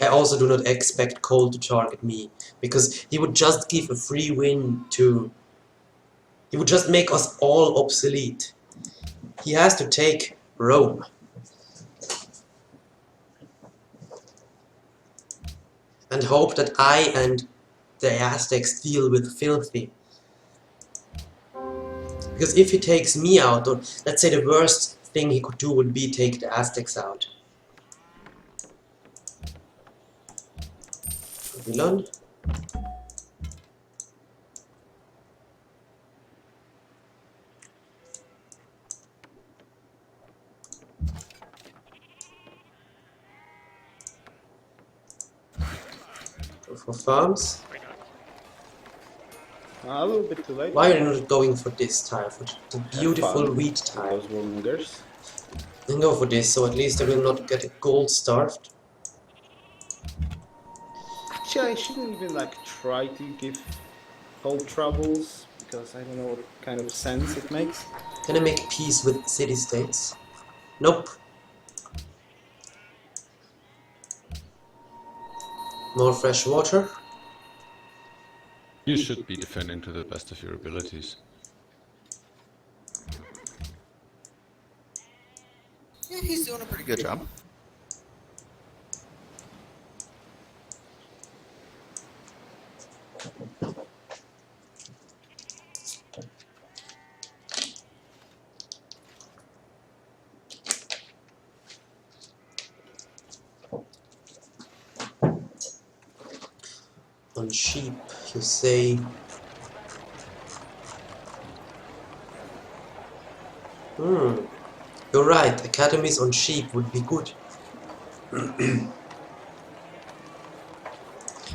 I also do not expect Cole to target me, because he would just give a free win to... He would just make us all obsolete. He has to take Rome. And hope that I and the Aztecs deal with Filthy. Because if he takes me out, or let's say the worst thing he could do would be take the Aztecs out. Babylon. Go for farms. A little bit too late. Why are you not going for this tile? For the beautiful wheat tile. Those warmongers. Then go for this, so at least I will not get gold starved. Actually, I shouldn't even like try to give Cold troubles because I don't know what kind of sense it makes. Can I make peace with city-states? Nope. More fresh water. You should be defending to the best of your abilities. Yeah, he's doing a pretty good job. On sheep, you say... You're right, academies on sheep would be good.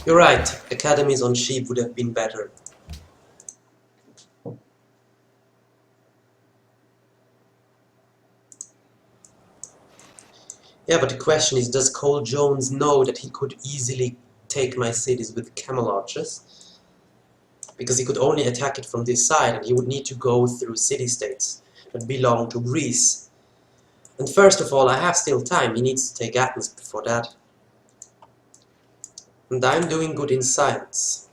You're right, academies on sheep would have been better. Yeah, but the question is, does Cole Jones know that he could easily take my cities with camel archers? Because he could only attack it from this side, and he would need to go through city-states that belong to Greece. And first of all, I have still time. He needs to take Athens before that. And I'm doing good in science.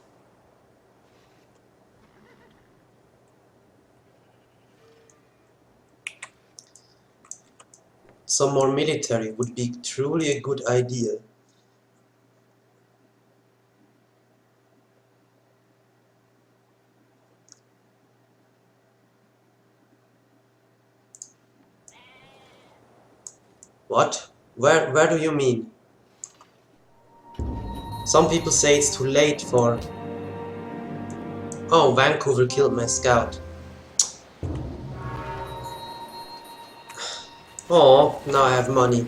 Some more military would be truly a good idea. What? Where do you mean? Some people say it's too late for... Oh, Vancouver killed my scout. Oh, now I have money.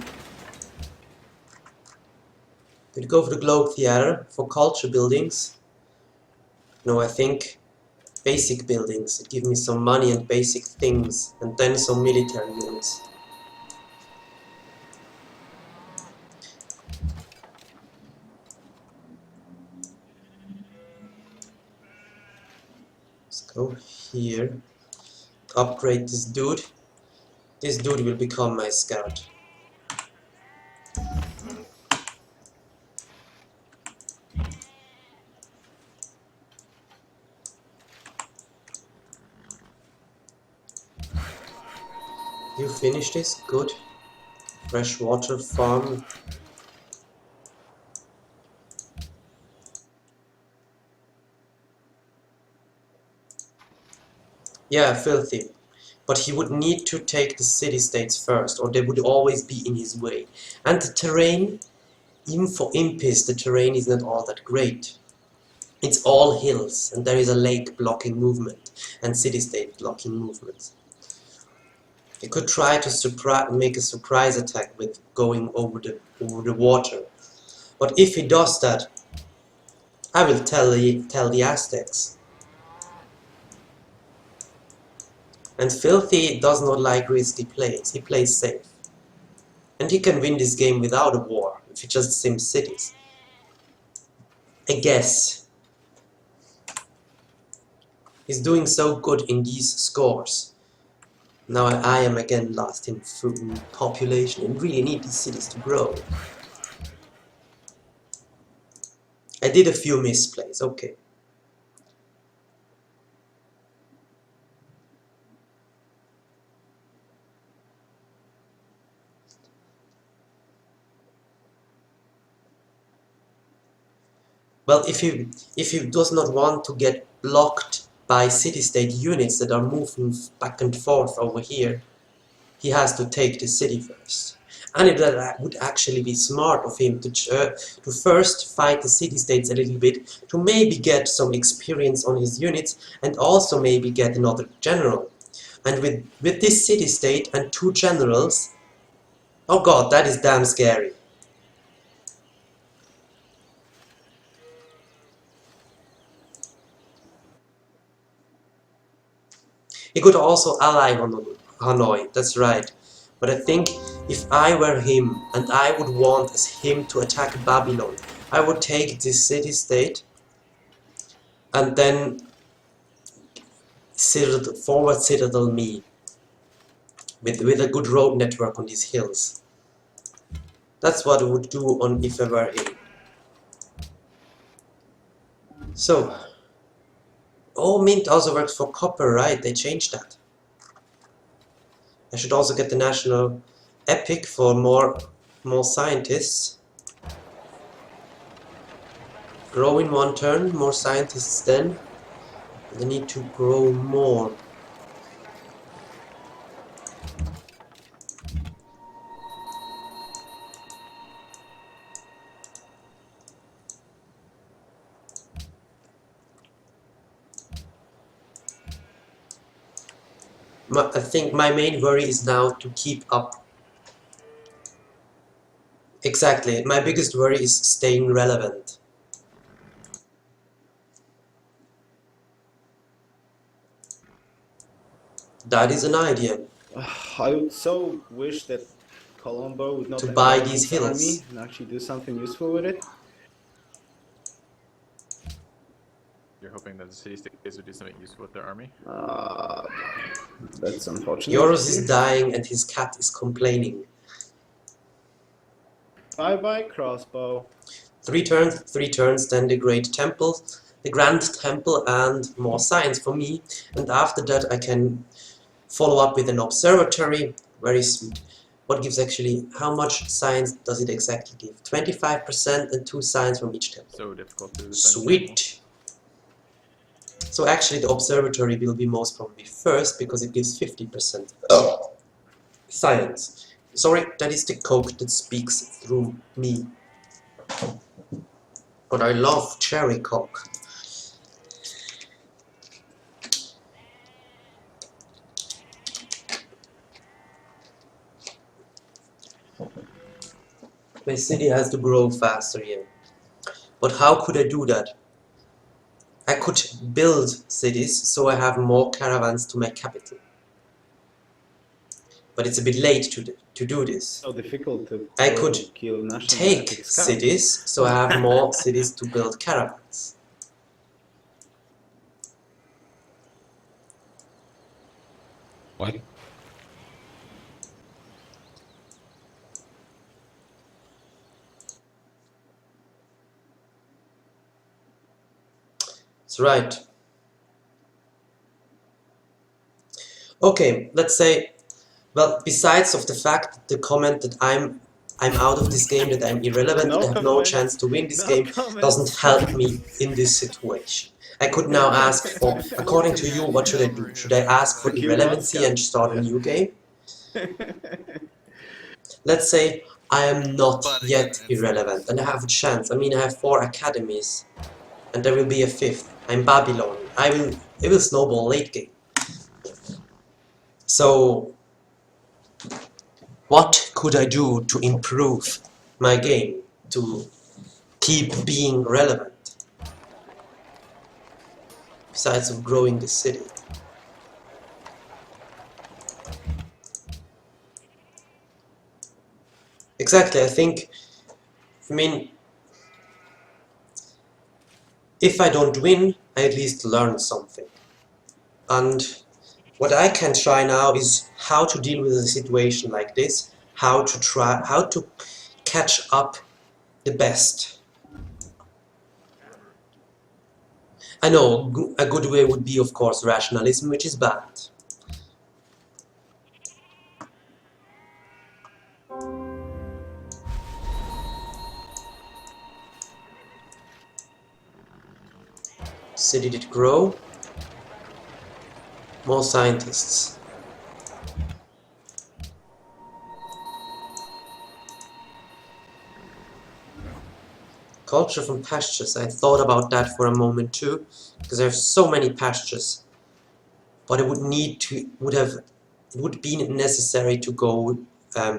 Could go for the Globe Theatre for culture buildings. No, I think basic buildings. It give me some money and basic things, and then some military units. Let's go here. Upgrade this dude. This dude will become my scout. You finish this? Good. Freshwater farm. Yeah, filthy. But he would need to take the city-states first, or they would always be in his way. And the terrain, even for Impis, the terrain is not all that great. It's all hills, and there is a lake blocking movement, and city-state blocking movement. He could try to make a surprise attack with going over the water. But if he does that, I will tell the Aztecs. And Filthy does not like risky plays. He plays safe. And he can win this game without a war, if he just sims cities. I guess. He's doing so good in these scores. Now I am again lost in food and population and really need these cities to grow. I did a few misplays, okay. Well, if he does not want to get blocked by city-state units that are moving back and forth over here, he has to take the city first. And it would actually be smart of him to first fight the city-states a little bit, to maybe get some experience on his units, and also maybe get another general. And with this city-state and 2 generals, oh god, that is damn scary. He could also ally Hanoi, that's right. But I think if I were him, and I would want him to attack Babylon, I would take this city-state and then forward citadel me with a good road network on these hills. That's what I would do if I were him. So, oh, mint also works for copper, right? They changed that. I should also get the national epic for more scientists. Grow in 1 turn, more scientists then. They need to grow more. I think my main worry is now to keep up. Exactly, my biggest worry is staying relevant. That is an idea. I would so wish that Colombo would not To buy abandon these his army hills. and actually do something useful with it. You're hoping that the city-states would do something useful with their army? That's unfortunate. Yoruus is dying and his cat is complaining. Bye-bye, crossbow. 3 turns, then the Great Temple, the Grand Temple, and more science for me. And after that I can follow up with an observatory. Very sweet. What gives actually, how much science does it exactly give? 25% and 2 science from each temple. So difficult to defend. Sweet! So actually the observatory will be most probably first, because it gives 50% science. Sorry, that is the coke that speaks through me. But I love cherry coke. My city has to grow faster here. But how could I do that? I could build cities so I have more caravans to my capital. But it's a bit late to do this. So difficult to I could kill national take epic scout. cities so I have more cities to build caravans. What? That's right. Okay, let's say, well, besides of the fact that the comment that I'm out of this game, that I'm irrelevant, No I have no comments. chance to win this No game, comments. doesn't help me in this situation. I could now ask for, according to you, what should I do? Should I ask for Secure irrelevancy Moscow. and start a new game? Let's say I am not But again, yet it's- irrelevant and I have a chance. I mean, I have 4 academies and there will be a 5th. I'm Babylon. It will snowball late game. So, what could I do to improve my game, to keep being relevant, besides of growing the city? Exactly, I mean, if I don't win, I at least learn something. And what I can try now is how to deal with a situation like this, how to catch up the best. I know a good way would be, of course, rationalism, which is bad. City did grow. More scientists. Culture from pastures. I thought about that for a moment too, because there are so many pastures. But it would be necessary to go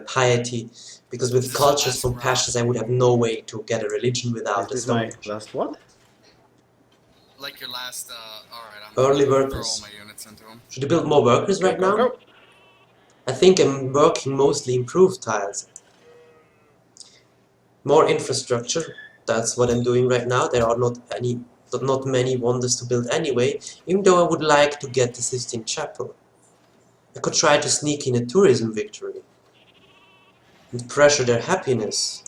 piety, because with cultures from pastures I would have no way to get a religion without a Is this my Stonehenge. last what? Like your last, alright, I'm Early gonna throw all workers. my units into them. Should I build more workers right now? Go. I think I'm working mostly improved tiles. More infrastructure. That's what I'm doing right now. There are not many wonders to build anyway, even though I would like to get the Sistine Chapel. I could try to sneak in a tourism victory and pressure their happiness.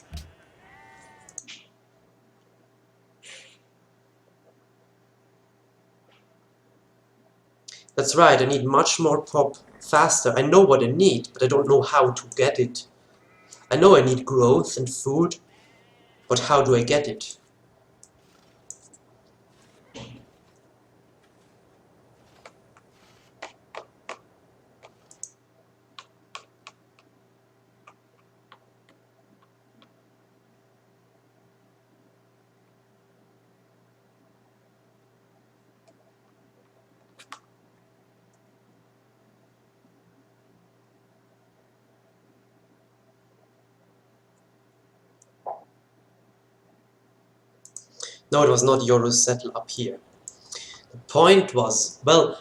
That's right, I need much more pop faster. I know what I need, but I don't know how to get it. I know I need growth and food, but how do I get it? No, it was not Yoruus settle up here. The point was, well,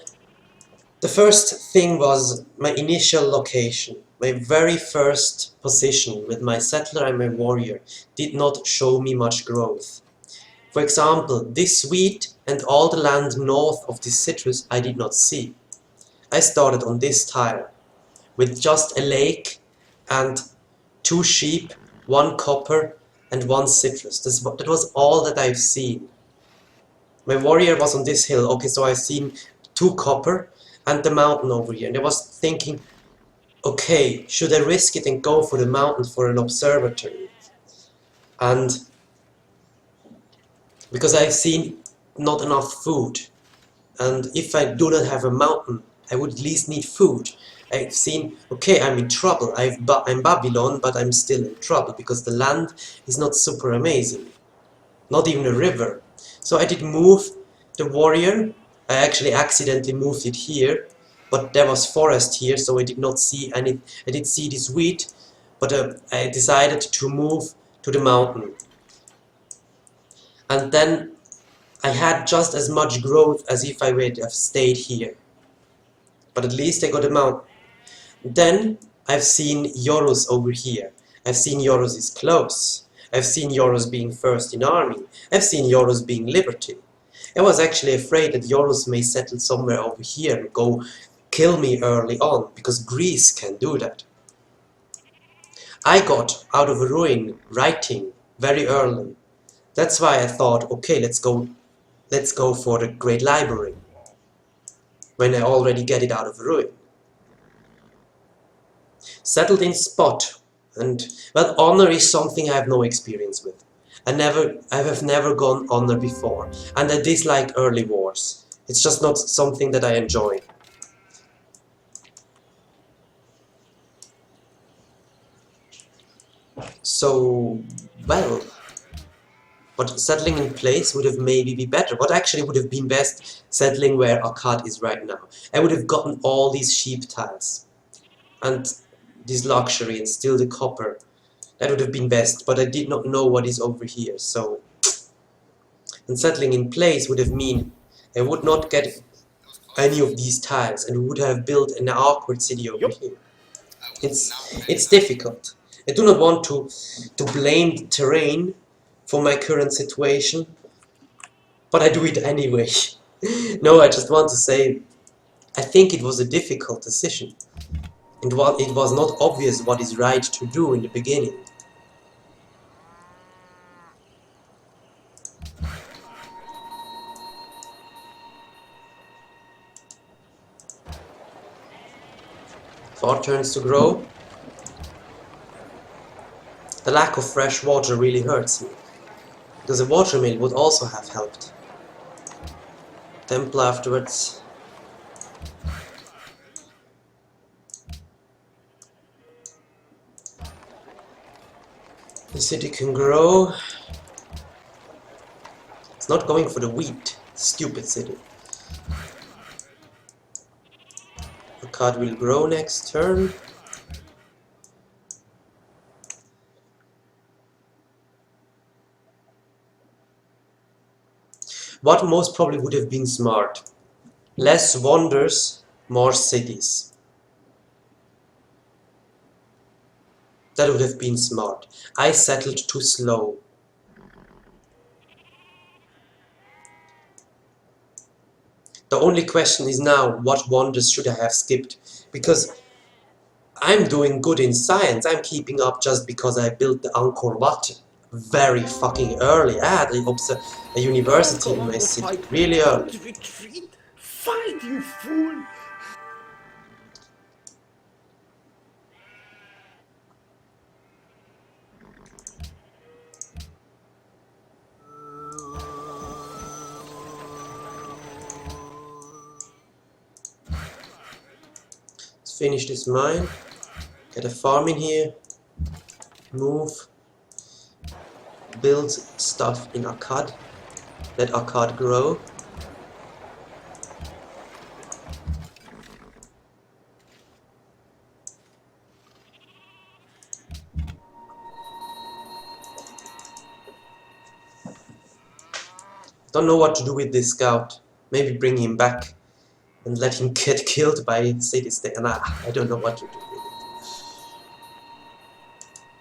the first thing was my initial location. My very first position with my settler and my warrior did not show me much growth. For example, this wheat and all the land north of this citrus I did not see. I started on this tile with just a lake and 2 sheep, 1 copper and 1 citrus. That was all that I've seen. My warrior was on this hill. Okay, so I've seen 2 copper and the mountain over here. And I was thinking, okay, should I risk it and go for the mountain for an observatory? And because I've seen not enough food. And if I do not have a mountain, I would at least need food. I've seen, okay, I'm in trouble. I'm Babylon, but I'm still in trouble because the land is not super amazing. Not even a river. So I did move the warrior. I actually accidentally moved it here, but there was forest here, so I did not see any. I did see this wheat, but I decided to move to the mountain. And then I had just as much growth as if I would have stayed here. But at least I got a mountain. Then I've seen Yoruus over here. I've seen Yoruus is close. I've seen Yoruus being first in army. I've seen Yoruus being liberty. I was actually afraid that Yoruus may settle somewhere over here and go kill me early on, because Greece can do that. I got out of a ruin writing very early. That's why I thought, okay, let's go for the Great Library when I already get it out of a ruin. Settled in spot, and well, honor is something I have no experience with. I have never gone honor before, and I dislike early wars. It's just not something that I enjoy. So, well, but settling in place would have maybe be better. What actually would have been best, settling where Akkad is right now. I would have gotten all these sheep tiles and this luxury and still the copper. That would have been best, but I did not know what is over here, so... And settling in place would have mean I would not get any of these tiles and would have built an awkward city over here. It's difficult. I do not want to blame the terrain for my current situation, but I do it anyway. No, I just want to say, I think it was a difficult decision. And it was not obvious what is right to do in the beginning. 4 turns to grow. The lack of fresh water really hurts me, because a watermill would also have helped. Temple afterwards. The city can grow. It's not going for the wheat. Stupid city. The card will grow next turn. What most probably would have been smart. Less wonders, more cities. That would have been smart. I settled too slow. The only question is now, what wonders should I have skipped? Because I'm doing good in science. I'm keeping up just because I built the Angkor Wat very fucking early. I had a university in my city really early. Don't retreat! Fight, you fool! Let's finish this mine. Get a farm in here. Move. Build stuff in Akkad. Let Akkad grow. Don't know what to do with this scout. Maybe bring him back and let him get killed by city state. Nah, I don't know what to do with it.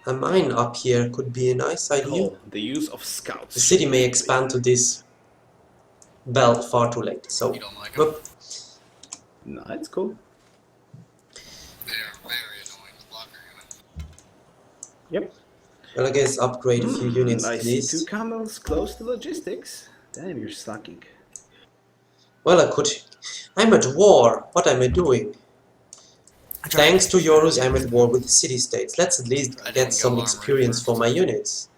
A mine up here could be a nice idea. Oh, the use of scouts. The city may expand to this belt far too late. So, You don't like 'em? whoop. No, it's cool. They're very annoying to block, you know. Yep. Well, I guess upgrade a few units I at see least. 2 camels close to logistics. Damn, you're slacking. Well, I could. I'm at war. What am I doing? Thanks to Yoruus, I'm at war with the city-states. Let's at least I didn't get go some armory experience first. for my units.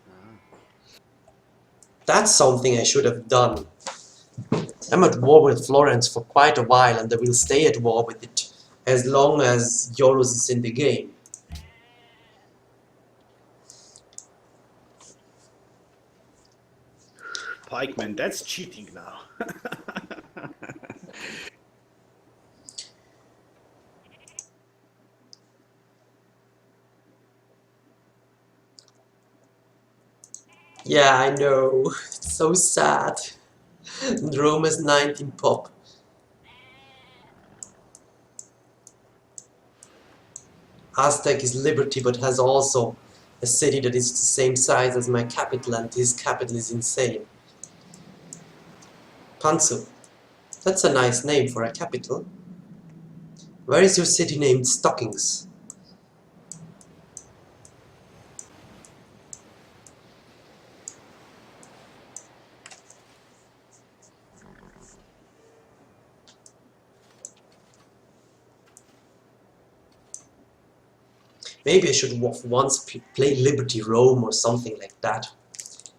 That's something I should have done. I'm at war with Florence for quite a while, and I will stay at war with it as long as Yoruus is in the game. Pikeman, that's cheating now. Yeah, I know. It's so sad. And Rome has 19 pop. Aztec is liberty, but has also a city that is the same size as my capital, and his capital is insane. Pansu. That's a nice name for a capital. Where is your city named Stockings? Maybe I should once play Liberty Rome or something like that.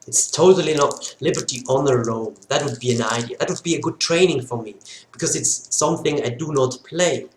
It's totally not Liberty Honor Rome. That would be an idea. That would be a good training for me, because it's something I do not play.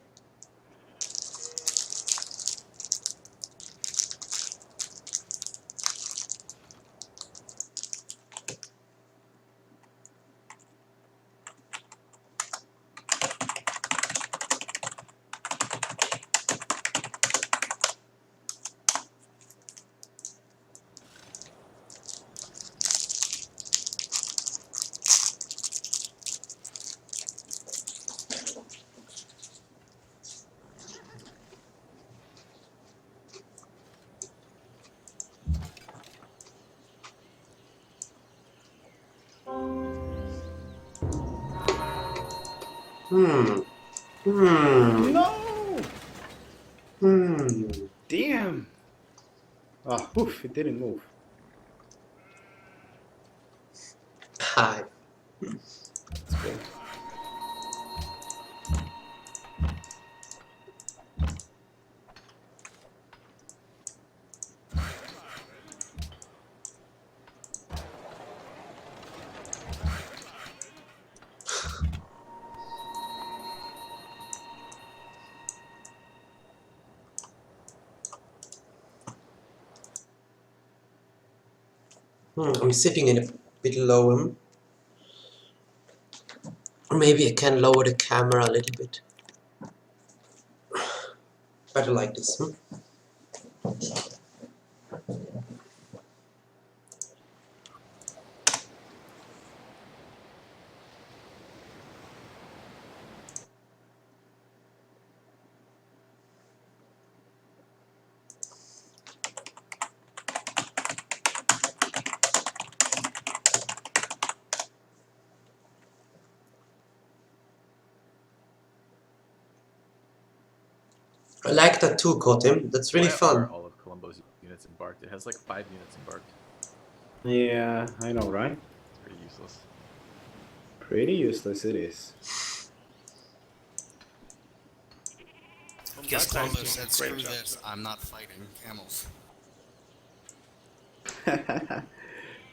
No! Damn! Ah, oof, it didn't move. Hi. That's good. I'm sitting in a bit low. Maybe I can lower the camera a little bit. Better like this. I like that too, Kotim. That's really Why fun. are all of Colombo's units embarked? It has like 5 units embarked. Yeah, I know, right? It's pretty useless. Pretty useless it is. Guess Columbus said, screw this, I'm not fighting camels.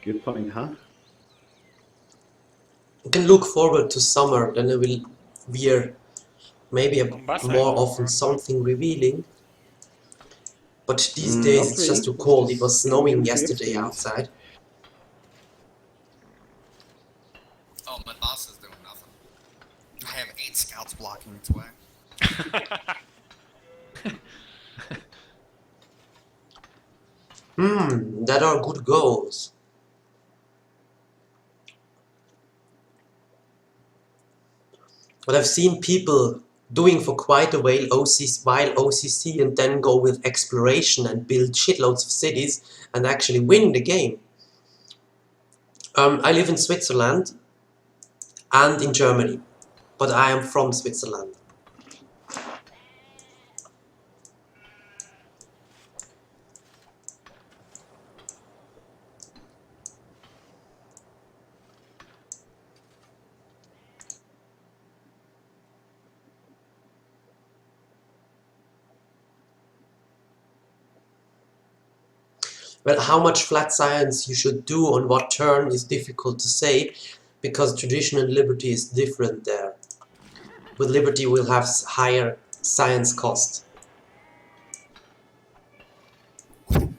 Good point, huh? I can look forward to summer, then I will wear maybe more often something revealing. But these days Not it's just really. too cold. It Just was getting snowing ready for your yesterday streams. outside. Oh, my boss is doing nothing. I have 8 scouts blocking its way. That are good goals. But I've seen people doing for quite a while OCC and then go with exploration and build shitloads of cities and actually win the game. I live in Switzerland and in Germany, but I am from Switzerland. Well, how much flat science you should do on what turn is difficult to say, because tradition and liberty is different there. With liberty we'll have higher science cost. What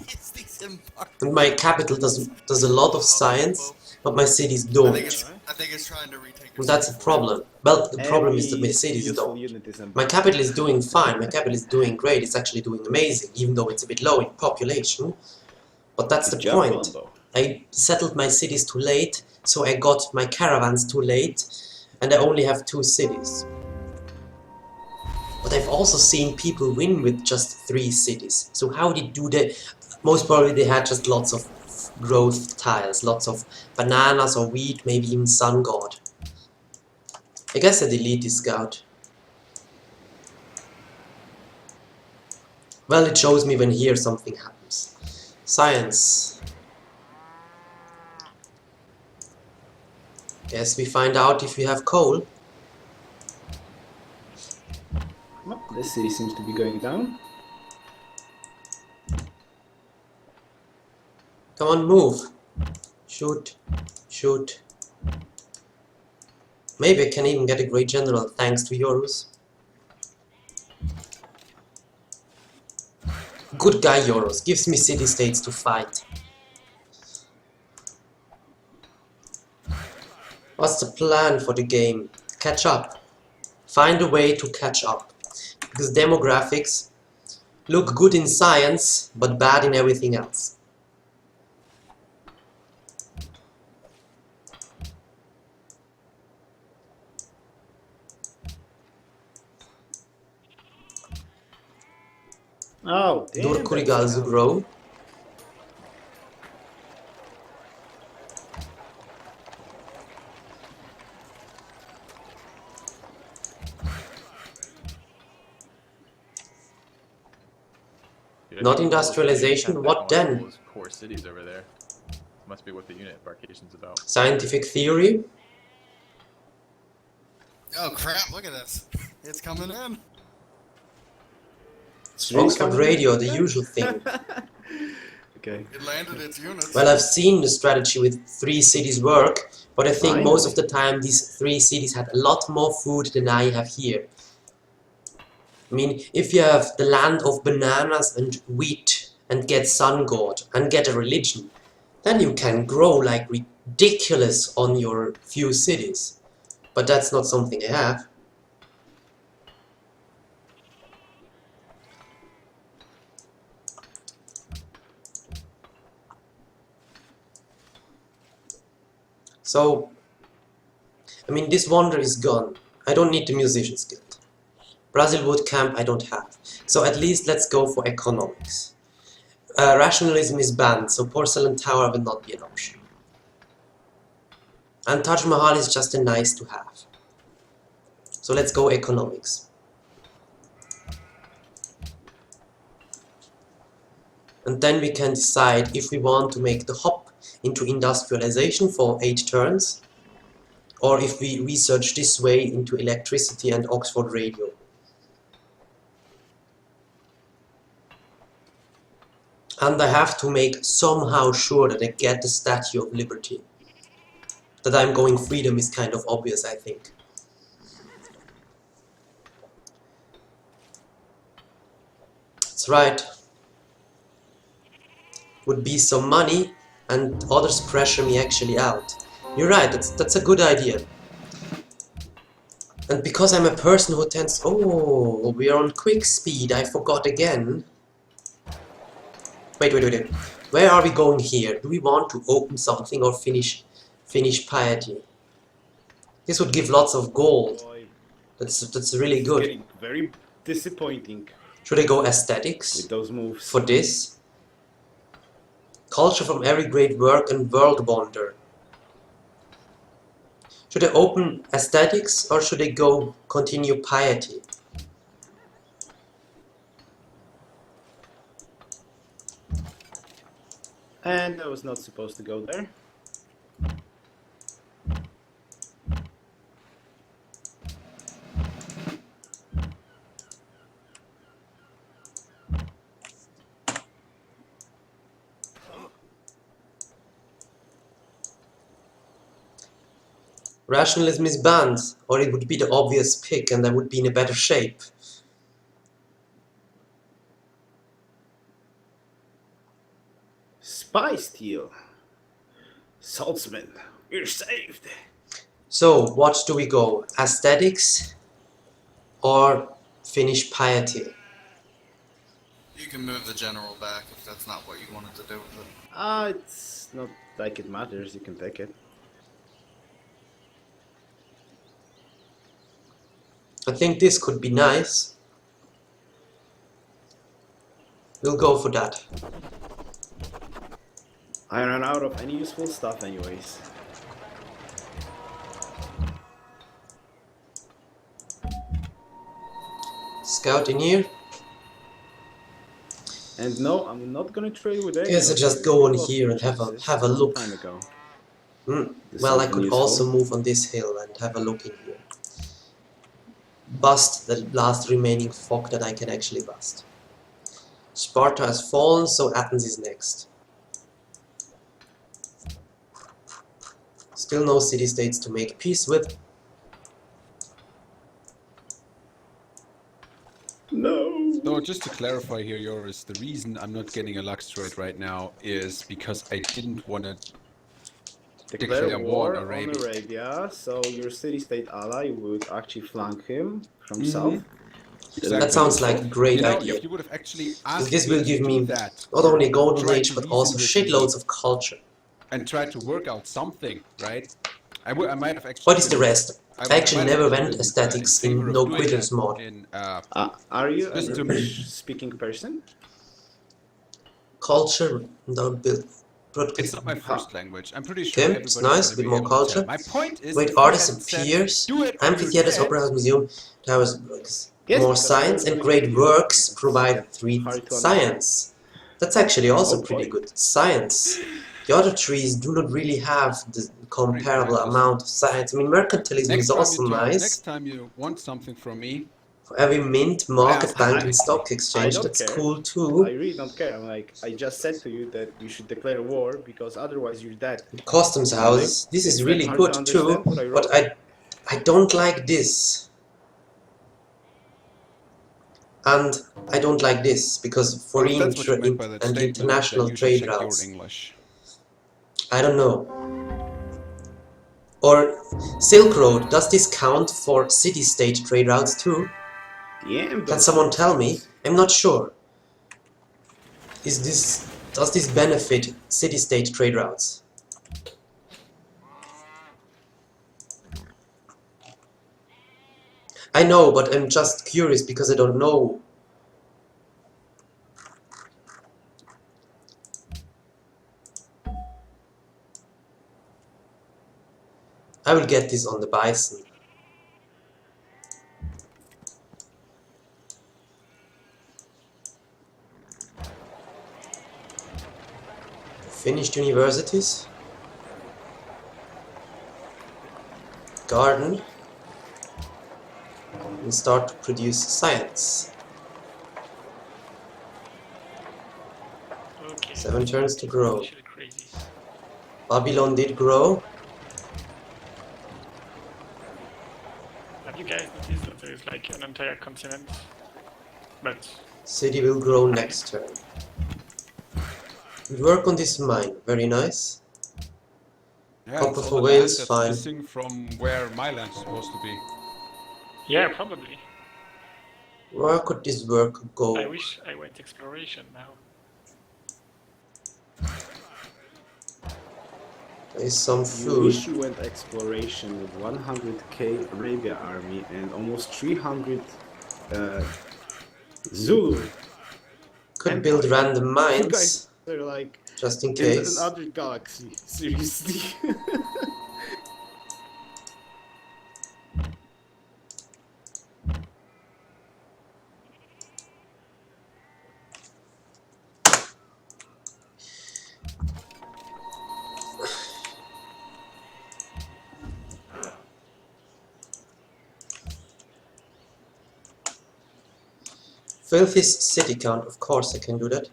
is this embarked? And my capital does a lot of science, but my cities don't. I think it's trying to retake And that's a problem. Well, the problem is that my Every cities useful don't. unit is My embarked. capital is doing fine, my capital is doing great, it's actually doing amazing, even though it's a bit low in population. But that's Good the job, point. Colombo. I settled my cities too late, so I got my caravans too late, and I only have 2 cities. But I've also seen people win with just 3 cities. So how did do they? Most probably they had just lots of growth tiles, lots of bananas or wheat, maybe even sun god. I guess I delete this scout. Well, it shows me when here something happens. Science. Guess we find out if we have coal. Well, this city seems to be going down. Come on, move. Shoot. Shoot. Maybe I can even get a great general thanks to Yoruus. Good guy Yoruus, gives me city-states to fight. What's the plan for the game? Catch up. Find a way to catch up. Because demographics look good in science, but bad in everything else. Oh, damn. Dur Kurigal Zugro. Dude, I Not think industrialization, Colombo's what got all then? those core cities over there. Must be what the unit embarkation's about. Scientific theory. Oh crap, look at this. It's coming in. Oxford Radio, the usual thing. Okay. It landed its units. Well, I've seen the strategy with 3 cities work, but I think most of the time these 3 cities had a lot more food than I have here. I mean, if you have the land of bananas and wheat and get sun god and get a religion, then you can grow like ridiculous on your few cities. But that's not something I have. So, I mean, this wonder is gone. I don't need the Musicians Guild. Brazil Wood Camp I don't have. So at least let's go for economics. Rationalism is banned, so Porcelain Tower will not be an option. And Taj Mahal is just a nice to have. So let's go economics. And then we can decide if we want to make the hop into industrialization for 8 turns, or if we research this way into electricity and Oxford radio. And I have to make somehow sure that I get the Statue of Liberty. That I'm going freedom is kind of obvious, I think. That's right. Would be some money and others pressure me actually out. You're right, that's a good idea. And because I'm a person who tends... Oh, we are on quick speed, I forgot again. Wait. Where are we going here? Do we want to open something or finish piety? This would give lots of gold. Boy, That's really it's good. getting very disappointing Should I go aesthetics with those moves. for this? Culture from every great work and world wonder. Should I open aesthetics or should I go continue piety? And I was not supposed to go there. Rationalism is banned, or it would be the obvious pick and I would be in a better shape. Spy steal. Saltzman, we're saved. So, what do we go? Aesthetics or finish piety? You can move the general back if that's not what you wanted to do with it. It's not like it matters, you can take it. I think this could be nice. We'll go for that. I ran out of any useful stuff anyways. Scout in here. And no, I'm not gonna trade with it. Guess I just go on here and have a look. Time ago. Well, I could also move on this hill and have a look in here. Bust the last remaining fog that I can actually bust. Sparta has fallen, so Athens is next. Still no city-states to make peace with. No. So just to clarify here, Yoruus, the reason I'm not getting a Lux trade right now is because I didn't want to Declare war on on Arabia. Arabia, so your city-state ally would actually flank him from south. That sounds like a great idea. If you would have actually asked This will give to me do that, not only golden try age to but reason also with shitloads me of culture. and try to work out something, right? I might have actually. What is the rest? I I actually might never have went been, aesthetics favor in of No doing Quitters that mod. in, Are you Just an to- English-speaking person? Culture, no build. It's not my first language. I'm pretty sure Okay, everybody's it's nice, gonna with be more able to culture. tell. My point is, Great if you artists had and said, peers, "Do it or you're amphitheaters, dead," opera house, museum, towers, Yes, more because science, I and was great gonna works use it. provide It's 3 hard to science. That's actually also Oh, pretty boy. good. Science. The other trees do not really have the comparable Great, amount of science. I mean, mercantilism is also nice. Next time you want something from me, For every mint, market, ask bank, and nicely. stock I exchange, don't that's care. cool I too. really don't care. I'm like, I just said to you that you should declare war because otherwise you're dead. Customs houses, this is It's really hard good to too, understand what I but wrote. I don't like this. And I don't like this because well, if foreign that's what you meant by that and statement, international then you should trade check your routes. English. I don't know. Or Silk Road, does this count for city-state trade routes too? Yeah, Can someone tell me? I'm not sure. Does this benefit city-state trade routes? I know, but I'm just curious because I don't know. I will get this on the Bison. Finished universities. Garden. And start to produce science. Okay. 7 turns to grow. Actually crazy. Babylon did grow. Have you guys noticed that there is like an entire continent? But City will grow next turn. We work on this mine. Very nice. Yeah, Copper it's for all the land Wales, that's fine. missing from where my land's supposed to be. yeah, probably. Where could this work I go? wish I went exploration now. There is some You food. wish you went exploration with 100k Arabia army and almost 300 Zulu. Could build random You mines, guys are like just in in case. another galaxy. Seriously. Filthy's city count, of course I can do that.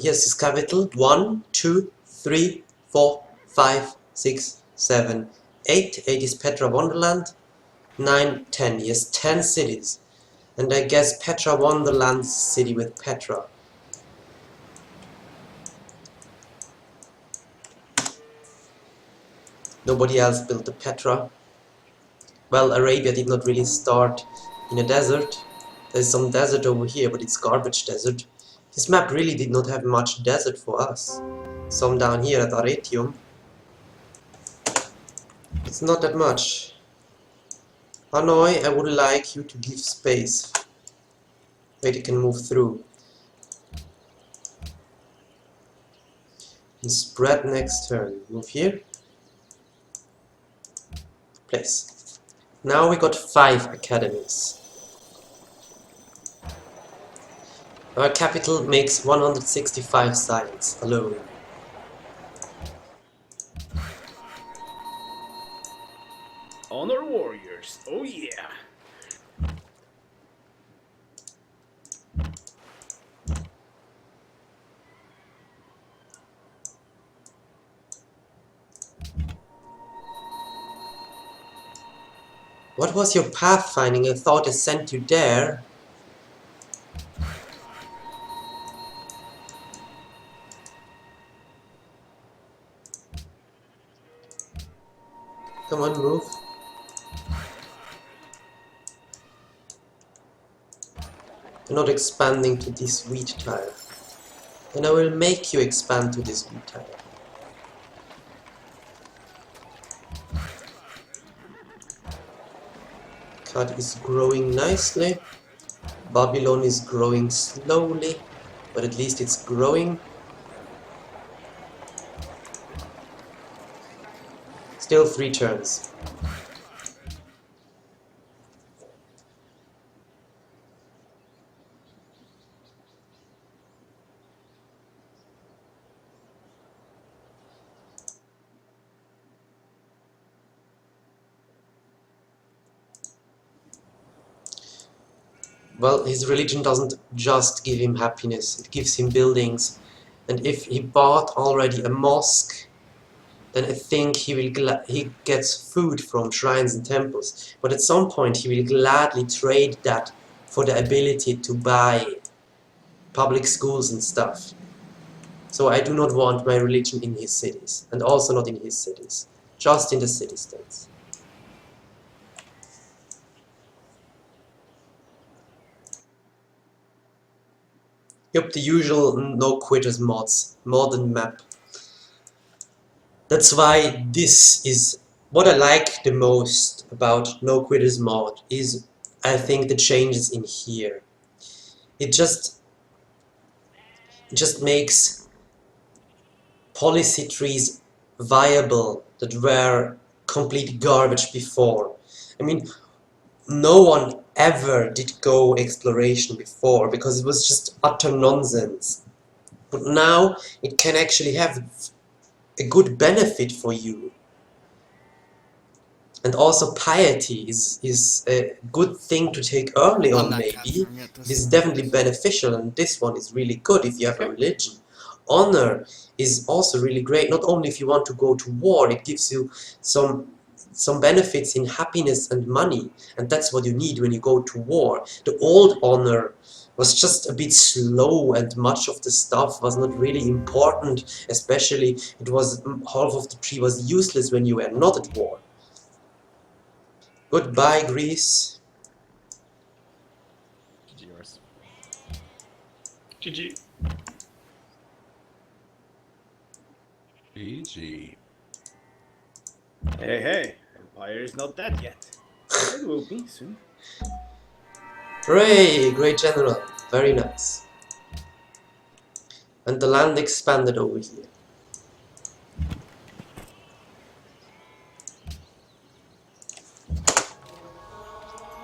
Here's his capital. 1, 2, 3, 4, 5, 6, 7, 8. 8 is Petra Wonderland. 9, 10. He has 10 cities. And I guess Petra Wonderland's city with Petra. Nobody else built the Petra. Well, Arabia did not really start in a desert. There's some desert over here, but it's garbage desert. This map really did not have much desert for us. Some down here at Arretium. It's not that much. Hanoi, I would like you to give space. Wait, you can move through. And spread next turn. Move here. Place. Now we got 5 academies. Our capital makes 165 science alone. Honor warriors. Oh yeah. What was your pathfinding? I thought I sent you there. Come on, move. You're not expanding to this wheat tile. And I will make you expand to this wheat tile. Cut is growing nicely. Babylon is growing slowly, but at least it's growing. Still 3 turns. Well, his religion doesn't just give him happiness, it gives him buildings. And if he bought already a mosque, then I think he gets food from shrines and temples. But at some point he will gladly trade that for the ability to buy public schools and stuff. So I do not want my religion in his cities, and also not in his cities, just in the city-states. Yep, the usual no quitters mods, modern map. That's why this is what I like the most about no quitters mod, is I think the changes in here. It just makes policy trees viable that were complete garbage before. I mean, no one ever did go exploration before because it was just utter nonsense. But now it can actually have a good benefit for you. And also piety is a good thing to take early I'm on, not maybe. capturing it. It is definitely beneficial, and this one is really good if you have a religion. Honor is also really great, not only if you want to go to war, it gives you some benefits in happiness and money, and that's what you need when you go to war. The old honor was just a bit slow, and much of the stuff was not really important, especially it was half of the tree was useless when you were not at war. Goodbye, Greece. GG yours. GG. GG. Hey, Empire is not dead yet. It will be soon. Hooray! Great general. Very nice. And the land expanded over here.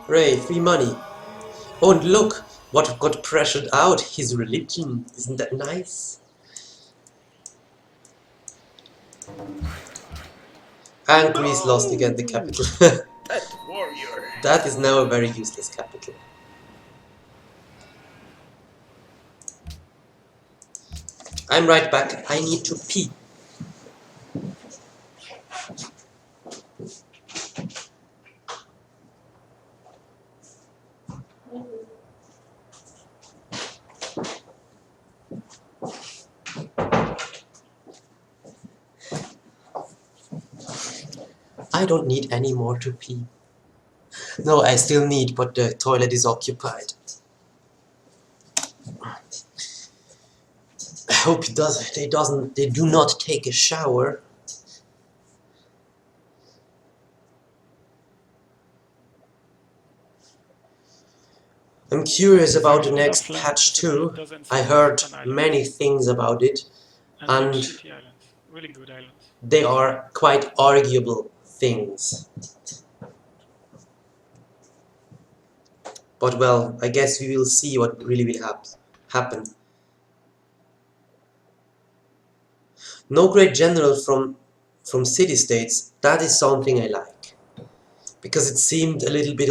Hooray, free money. Oh, and look what got pressured out. His religion. Isn't that nice? And Greece lost again the capital. That warrior. That is now a very useless capital. I'm right back. I need to pee. I don't need any more to pee. No, I still need, but the toilet is occupied. I hope they do not take a shower. I'm curious about the next patch too. I heard many things about it, and shitty islands. Really good islands. they are quite arguable things. But well, I guess we will see what really will happen. No great general from city-states, that is something I like. Because it seemed a little bit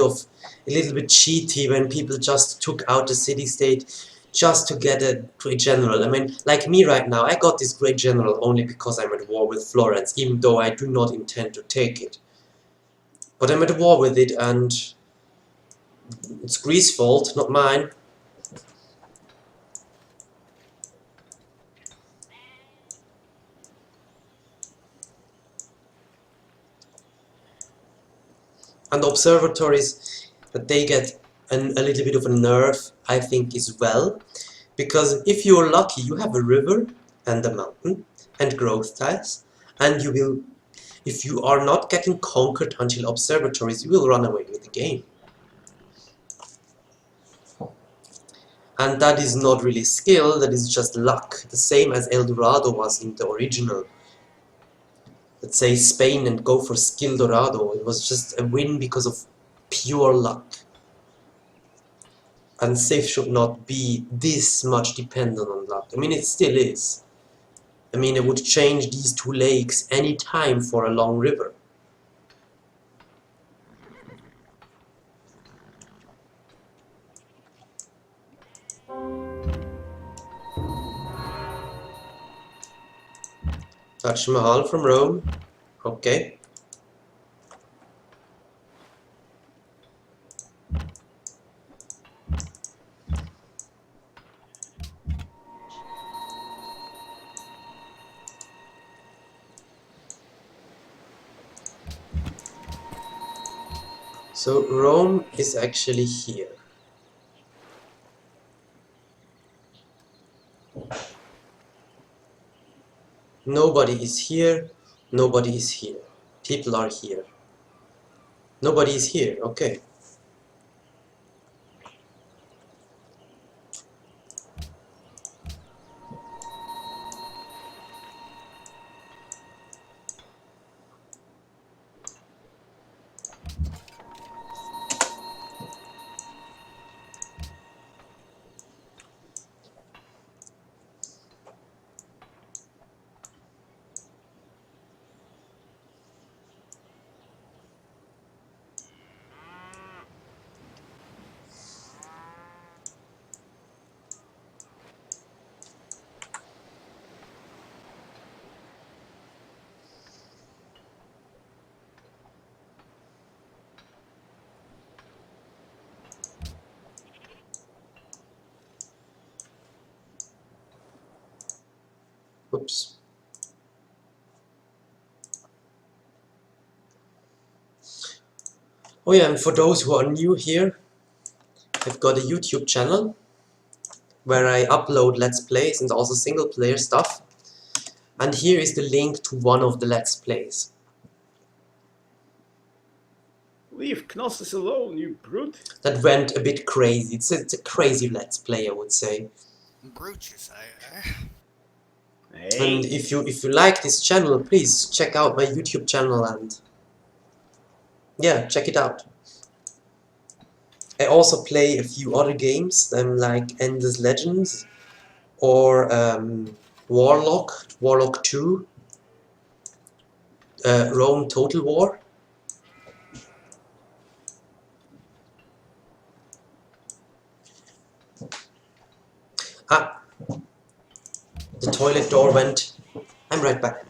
cheaty when people just took out the city-state just to get a great general. I mean, like me right now, I got this great general only because I'm at war with Florence, even though I do not intend to take it. But I'm at war with it, and it's Greece's fault, not mine. And observatories, that they get a little bit of a nerf, I think, as well. Because if you're lucky, you have a river and a mountain and growth tiles, and you will, if you are not getting conquered until observatories, you will run away with the game. And that is not really skill, that is just luck, the same as El Dorado was in the original. Let's say Spain and go for skill Dorado, it was just a win because of pure luck. And Civ should not be this much dependent on luck. I mean, it still is. I mean, I would change these two lakes any time for a long river. Taj Mahal from Rome. Okay. So Rome is actually here. Nobody is here. Nobody is here. People are here. Nobody is here. Okay. Oops. Oh yeah, and for those who are new here, I've got a YouTube channel where I upload Let's Plays and also single player stuff. And here is the link to one of the Let's Plays. Leave Knossos alone, you brute. That went a bit crazy. It's a crazy Let's Play, I would say. Brute, you say, eh? And Hey. if you like this channel, please check out my YouTube channel and yeah, check it out. I also play a few other games, like Endless Legends or Warlock 2, Rome Total War. Ah, the toilet door went. I'm right back.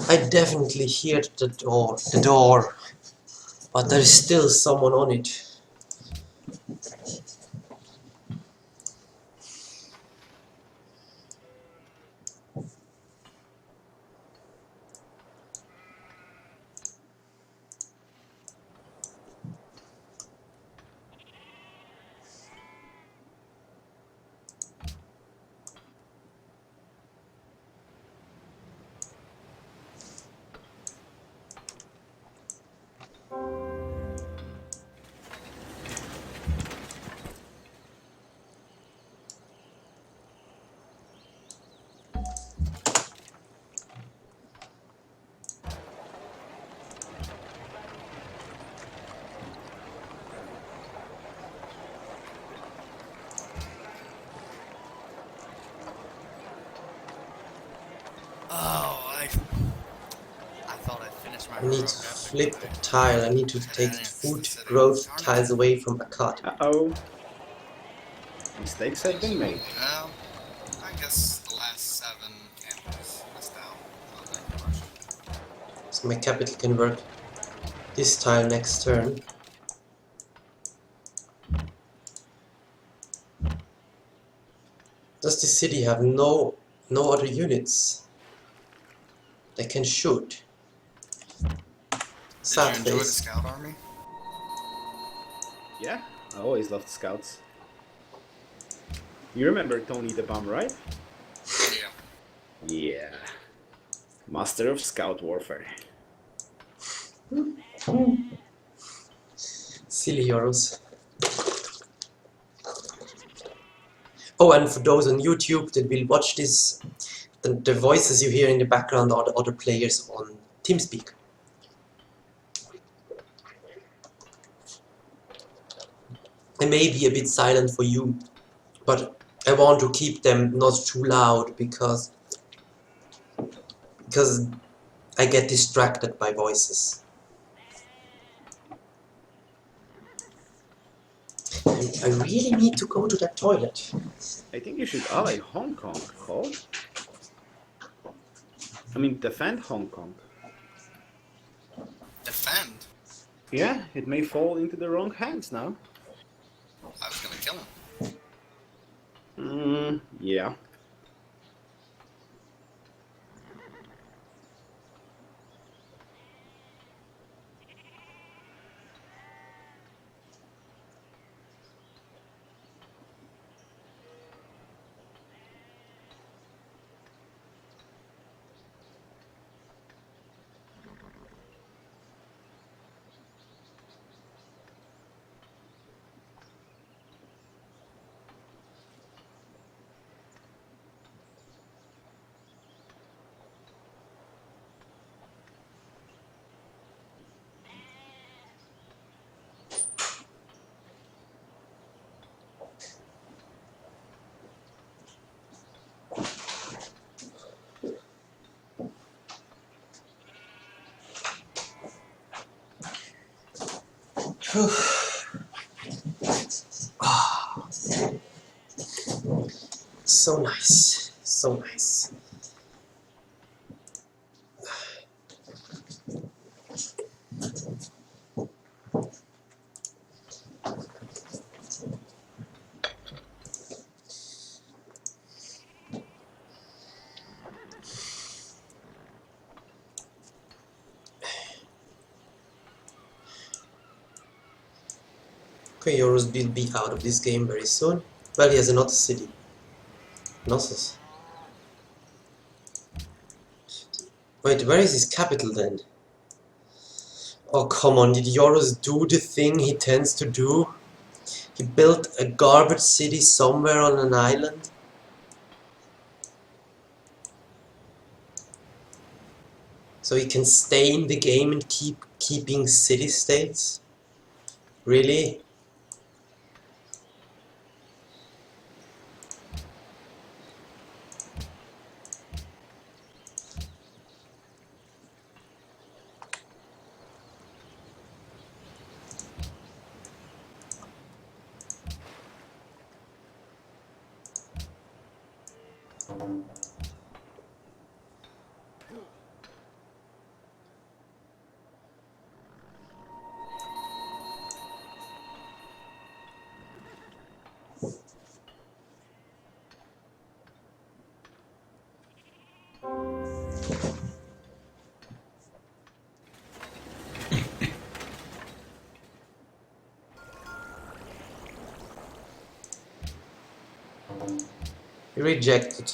I definitely hear the door, but there is still someone on it. Oh, I thought I'd finished my I need to road flip a tile. I need to take the food growth tiles away from a cart. Uh-oh. Mistakes have been made. Well, I guess the last 7 campers missed out on that promotion. So my capital can work this tile next turn. Does the city have no other units they can shoot? Sad Did you enjoy the face. scout army? Yeah, I always loved scouts. You remember Tony the Bomb, right? Yeah. Yeah. Master of scout warfare. Silly Yoruus. Oh, and for those on YouTube that will watch this, the voices you hear in the background are the other players on TeamSpeak. They may be a bit silent for you, but I want to keep them not too loud because I get distracted by voices. I really need to go to that toilet. I think you should ally Hong Kong, Cole. I mean, defend Hong Kong. Defend? Yeah, it may fall into the wrong hands now. I was gonna kill him. Yeah. So nice. So nice. Okay, Yoruus will be out of this game very soon. Well, he has another city. Knossos. Wait, where is his capital then? Oh, come on, did Yoruus do the thing he tends to do? He built a garbage city somewhere on an island? So he can stay in the game and keep keeping city-states? Really? He rejected.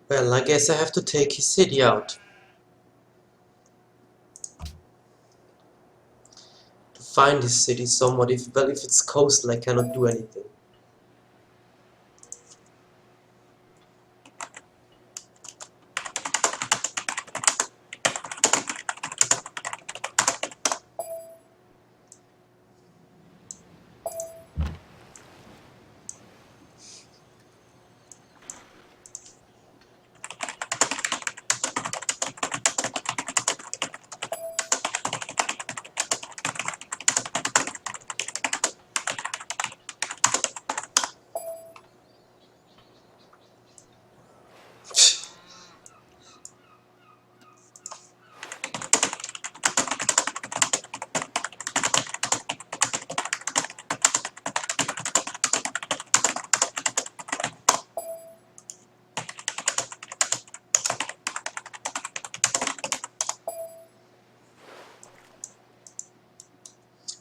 Well, I guess I have to take his city out. To find his city somewhat, if it's coastal I cannot do anything.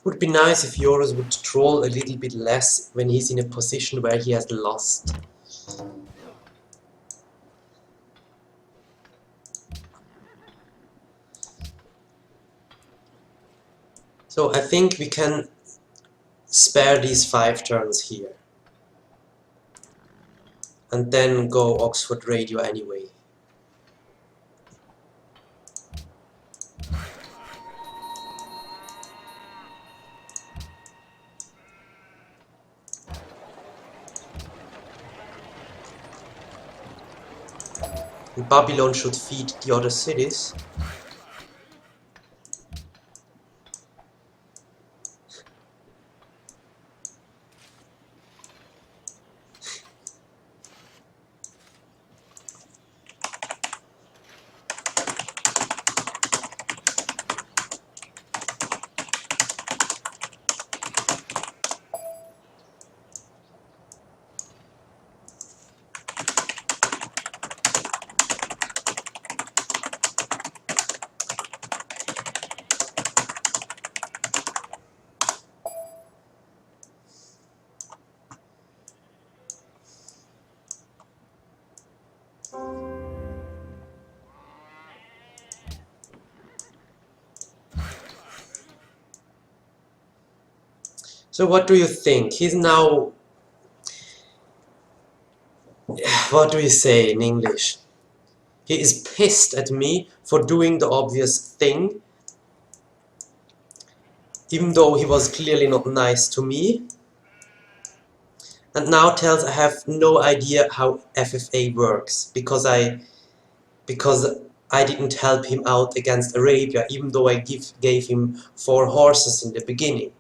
Would be nice if Yoruus would troll a little bit less when he's in a position where he has lost. So I think we can spare these 5 turns here. And then go Oxford Radio anyway. And Babylon should feed the other cities. So what do you think? He's now... What do we say in English? He is pissed at me for doing the obvious thing, even though he was clearly not nice to me. And now tells I have no idea how FFA works, because I didn't help him out against Arabia, even though I gave him 4 horses in the beginning.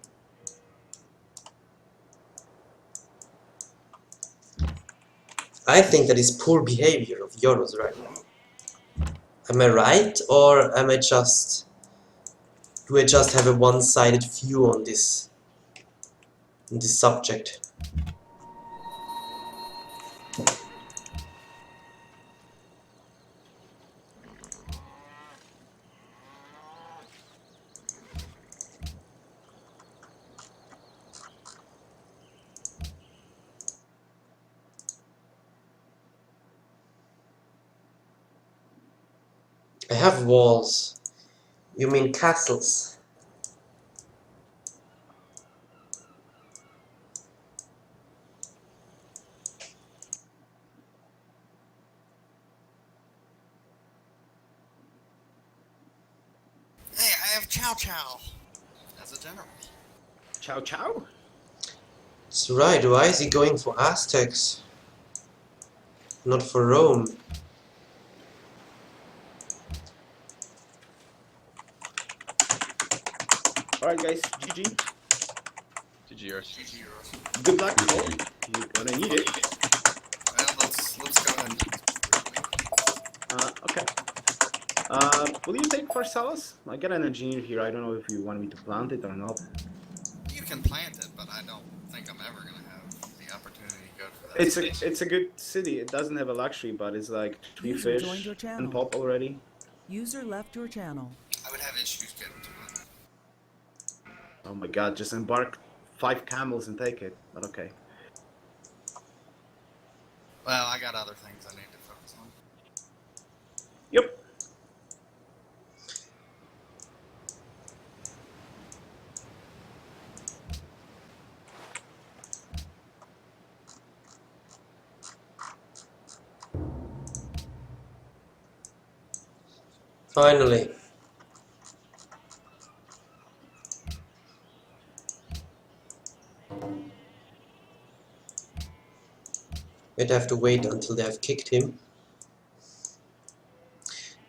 I think that is poor behavior of Yoruus right now. Am I right, or am I just... do I just have a one-sided view on this subject? I have walls. You mean castles? Hey, I have Chow Chow as a general. Chow chow? That's right, why is he going for Aztecs? Not for Rome. Alright guys, GG. GG yours. GG Yoruus. Good luck. Oh, you're gonna need it. Well, let's go and Okay. Will you take Pharsalis? I got an engineer here. I don't know if you want me to plant it or not. you can plant it, but I don't think I'm ever gonna have the opportunity to go for that. It's a good city. It doesn't have a luxury, but it's like 3 User joined fish your and channel. pop already. User left your channel. I would have issues getting to it. Oh my god, just embark 5 camels and take it. But okay. Well, I got other things I need to focus on. Yep. Finally. We'd have to wait until they have kicked him.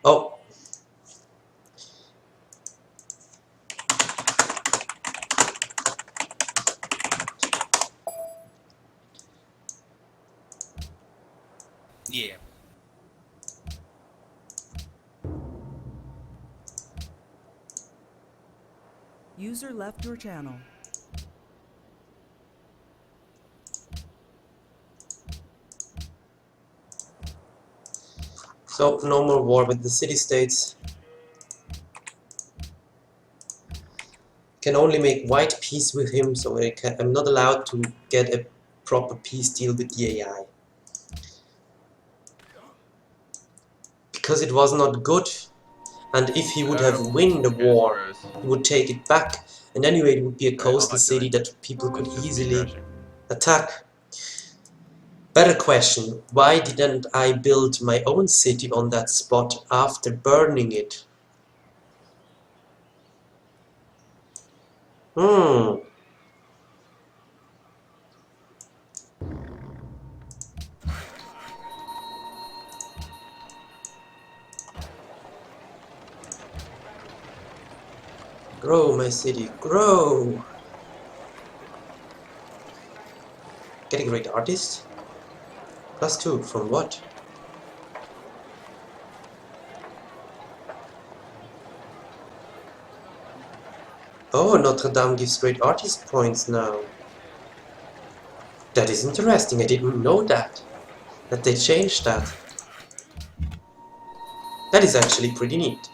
Oh. Yeah. User left your channel. So, no more war with the city-states. can only make white peace with him, so I'm not allowed to get a proper peace deal with the AI. Because it was not good, and if he would have win the war, he would take it back, and anyway it would be a coastal city that people could easily attack. Better question, why didn't I build my own city on that spot after burning it? Grow, my city, grow! Get a great artist? +2, from what? Oh, Notre Dame gives great artist points now. That is interesting, I didn't know that they changed that. That is actually pretty neat.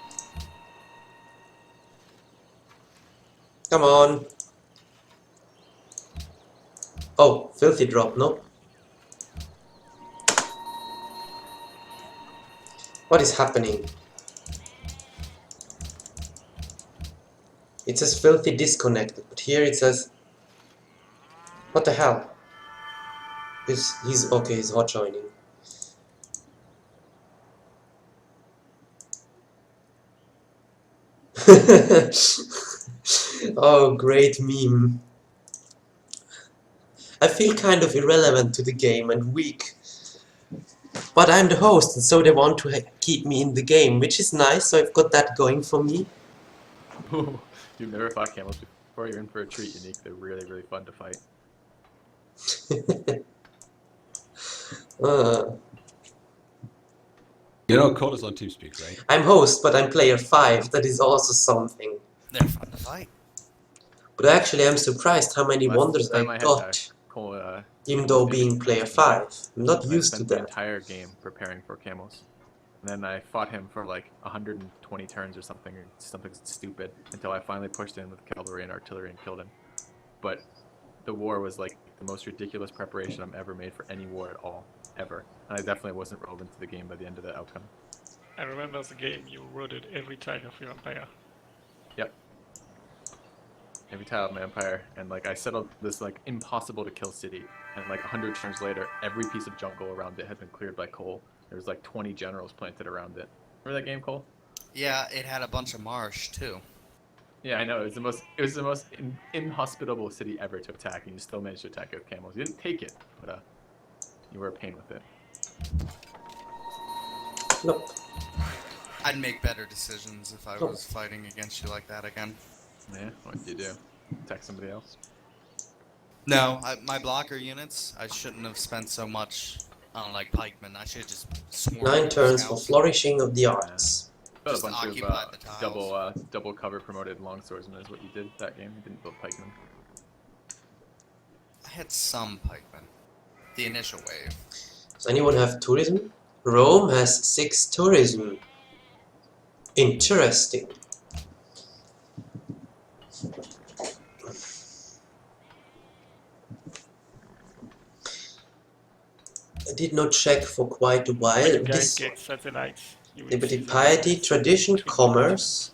Come on. Oh, filthy drop, no? What is happening? It says filthy disconnected, but here it says... What the hell? He's okay, he's hot joining. Oh, great meme. I feel kind of irrelevant to the game and weak. But I'm the host, and so they want to keep me in the game, which is nice, so I've got that going for me. You've never fought camels before, you're in for a treat, Unique. They're really, really fun to fight. You know, call us on TeamSpeak, right? I'm host, but I'm player 5, that is also something. They're fun to fight. But actually I'm surprised how many Last wonders time I had got, Cole, even though being player 5. I'm not used to spent the that. entire game preparing for camels. And then I fought him for like 120 turns or something stupid, until I finally pushed in with cavalry and artillery and killed him. But the war was like the most ridiculous preparation I've ever made for any war at all, ever. And I definitely wasn't relevant to the game by the end of the outcome. I remember the game you rooted every tile of your empire. Yep. Every tile of my empire, and like I settled this like impossible to kill city, and like 100 turns later, every piece of jungle around it had been cleared by Cole. There was like 20 generals planted around it. Remember that game, Cole? Yeah, it had a bunch of marsh too. Yeah, I know. It was the most inhospitable city ever to attack, and you still managed to attack it with camels. You didn't take it, but you were a pain with it. Nope. I'd make better decisions if I was fighting against you like that again. Yeah, what did you do? Attack somebody else? No, my blocker units, I shouldn't have spent so much on like pikemen. I should have just sworn 9 turns for scouts. flourishing of the arts. Got a Just bunch occupy the of tiles. double cover promoted longswordsmen is what you did that game. You didn't build pikemen. I had some pikemen. The initial wave. Does anyone have tourism? Rome has 6 tourism. Interesting. I did not check for quite a while. When you guys This get satellites, you will liberty, see the piety, difference tradition, between commerce.